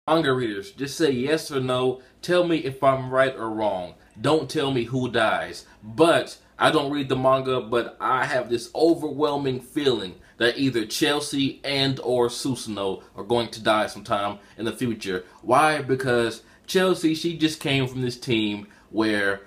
Manga readers, just say yes or no. Tell me if I'm right or wrong. Don't tell me who dies. But I don't read the manga, but I have this overwhelming feeling that either Chelsea and or Susanoo are going to die sometime in the future. Why? Because Chelsea, she just came from this team where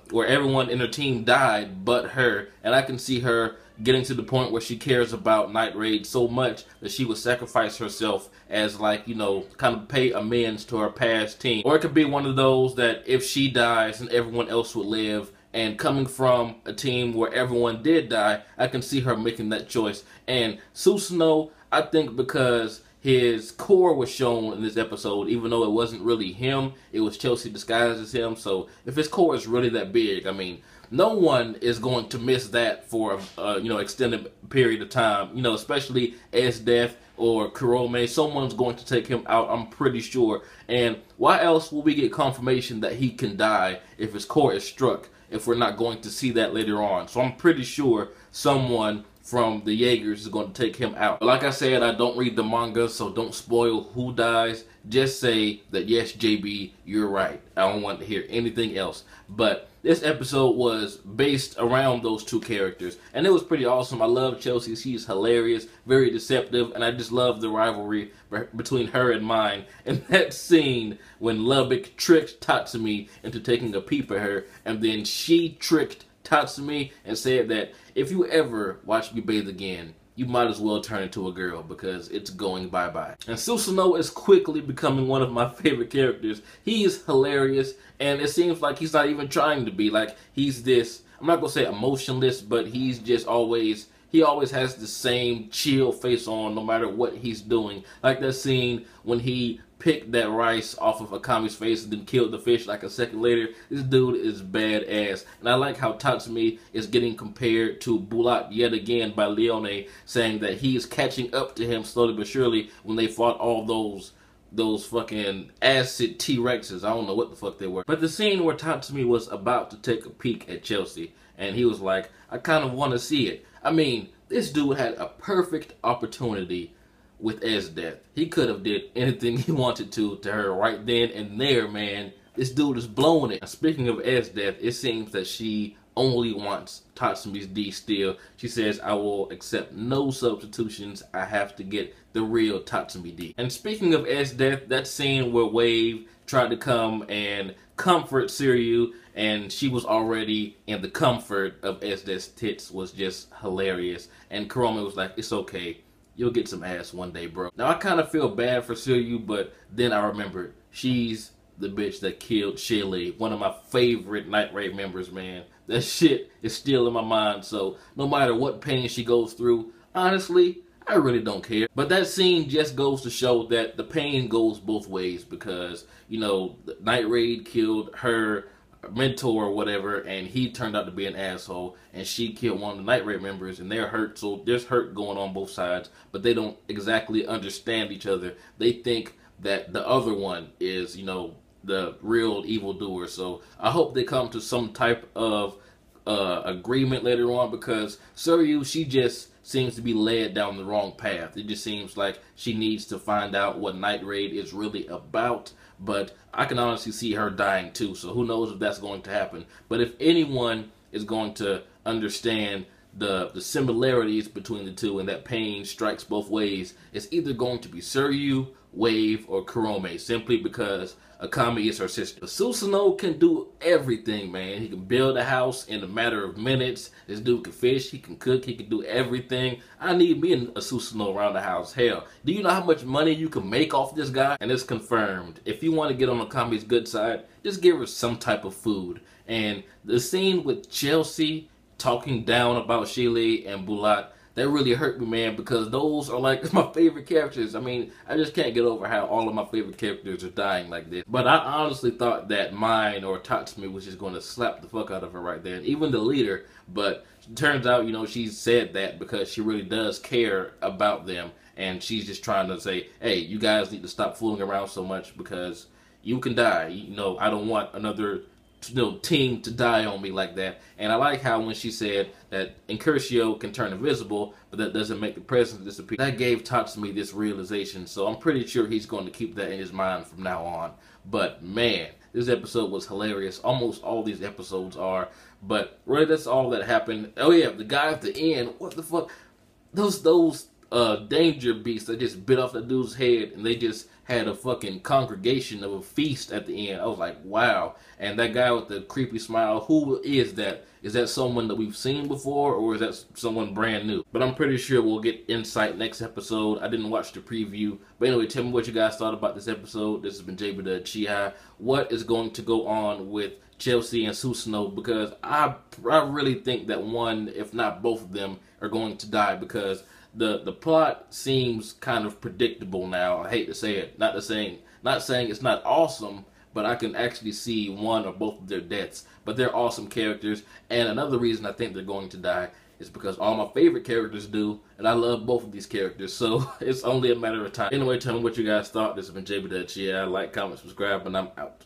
where everyone in her team died but her, and I can see her getting to the point where she cares about Night Raid so much that she would sacrifice herself as, like, you know, kind of pay amends to her past team. Or it could be one of those that if she dies and everyone else would live, and coming from a team where everyone did die, I can see her making that choice. And Susanoo, I think because his core was shown in this episode, even though it wasn't really him, it was Chelsea disguised as him. So if his core is really that big, I mean, no one is going to miss that for a extended period of time. You know, especially jbDAuchiha or Kurome, someone's going to take him out, I'm pretty sure. And why else will we get confirmation that he can die if his core is struck, if we're not going to see that later on? So I'm pretty sure someone from the Jaegers is going to take him out. But like I said, I don't read the manga, so don't spoil who dies. Just say that yes, JB, you're right. I don't want to hear anything else. But this episode was based around those two characters, and it was pretty awesome. I love Chelsea. She's hilarious, very deceptive, and I just love the rivalry between her and mine. And that scene when Lubbock tricked Tatsumi into taking a peep at her, and then she tricked Tatsumi and said that if you ever watch me bathe again, you might as well turn into a girl because it's going bye-bye. And Susanoo is quickly becoming one of my favorite characters. He is hilarious, and it seems like he's not even trying to be. Like, he's this, I'm not going to say emotionless, but he's just always, he always has the same chill face on no matter what he's doing. Like that scene when he picked that rice off of Akame's face and then killed the fish like a second later. This dude is badass. And I like how Tatsumi is getting compared to Bulat yet again by Leone, saying that he is catching up to him slowly but surely when they fought all those fucking acid T-Rexes. I don't know what the fuck they were. But the scene where Tatsumi was about to take a peek at Chelsea, and he was like, I kind of want to see it. I mean, this dude had a perfect opportunity with jbDAuchiha. He could have did anything he wanted to her right then and there, man. This dude is blowing it. Speaking of jbDAuchiha, it seems that she only wants Tatsumi's D still. She says, I will accept no substitutions. I have to get the real Tatsumi D. And speaking of jbDAuchiha, that scene where Wave tried to come and comfort Susanoo, and she was already in the comfort of jbDAuchiha's tits, was just hilarious. And Kurome was like, it's okay. You'll get some ass one day, bro. Now, I kind of feel bad for Susanoo, but then I remembered she's the bitch that killed Shaylee, one of my favorite Night Raid members, man. That shit is still in my mind, so no matter what pain she goes through, honestly, I really don't care. But that scene just goes to show that the pain goes both ways because, you know, Night Raid killed her mentor or whatever, and he turned out to be an asshole, and she killed one of the Night Raid members, and they're hurt, so there's hurt going on both sides, but they don't exactly understand each other. They think that the other one is, you know, the real evildoer. So I hope they come to some type of agreement later on, because Susanoo, she just seems to be led down the wrong path. It just seems like she needs to find out what Night Raid is really about, but I can honestly see her dying too, so who knows if that's going to happen. But if anyone is going to understand the similarities between the two and that pain strikes both ways, it's either going to be Susanoo, Wave, or Kurome, simply because Akame is her sister. But Susanoo can do everything, man. He can build a house in a matter of minutes. This dude can fish, he can cook, he can do everything. I need me a Susanoo around the house. Hell, do you know how much money you can make off this guy? And it's confirmed. If you want to get on Akame's good side, just give her some type of food. And the scene with Chelsea talking down about Shaylee and Bulat, that really hurt me, man, because those are like my favorite characters. I mean, I just can't get over how all of my favorite characters are dying like this. But I honestly thought that mine or Tatsumi was just going to slap the fuck out of her right there, and even the leader. But it turns out, you know, she said that because she really does care about them, and she's just trying to say, hey, you guys need to stop fooling around so much because you can die. You know, I don't want another team to die on me like that. And I like how when she said that Incurcio can turn invisible, but that doesn't make the presence disappear. That gave Tatsumi this realization, so I'm pretty sure he's going to keep that in his mind from now on. But man, this episode was hilarious. Almost all these episodes are. But really, that's all that happened. Oh yeah, the guy at the end, what the fuck? Those danger beasts that just bit off the dude's head, and they just had a fucking congregation of a feast at the end. I was like, wow. And that guy with the creepy smile, who is that? Is that someone that we've seen before, or is that someone brand new? But I'm pretty sure we'll get insight next episode. I didn't watch the preview. But anyway, tell me what you guys thought about this episode. This has been jbDAuchiha. What is going to go on with Chelsea and Susanoo? Because I really think that one, if not both of them, are going to die, because the plot seems kind of predictable now. I hate to say it. Not saying it's not awesome, but I can actually see one or both of their deaths. But they're awesome characters, and another reason I think they're going to die is because all my favorite characters do, and I love both of these characters, so it's only a matter of time. Anyway, tell me what you guys thought. This has been jbDAuchiha. Like, comment, subscribe, and I'm out.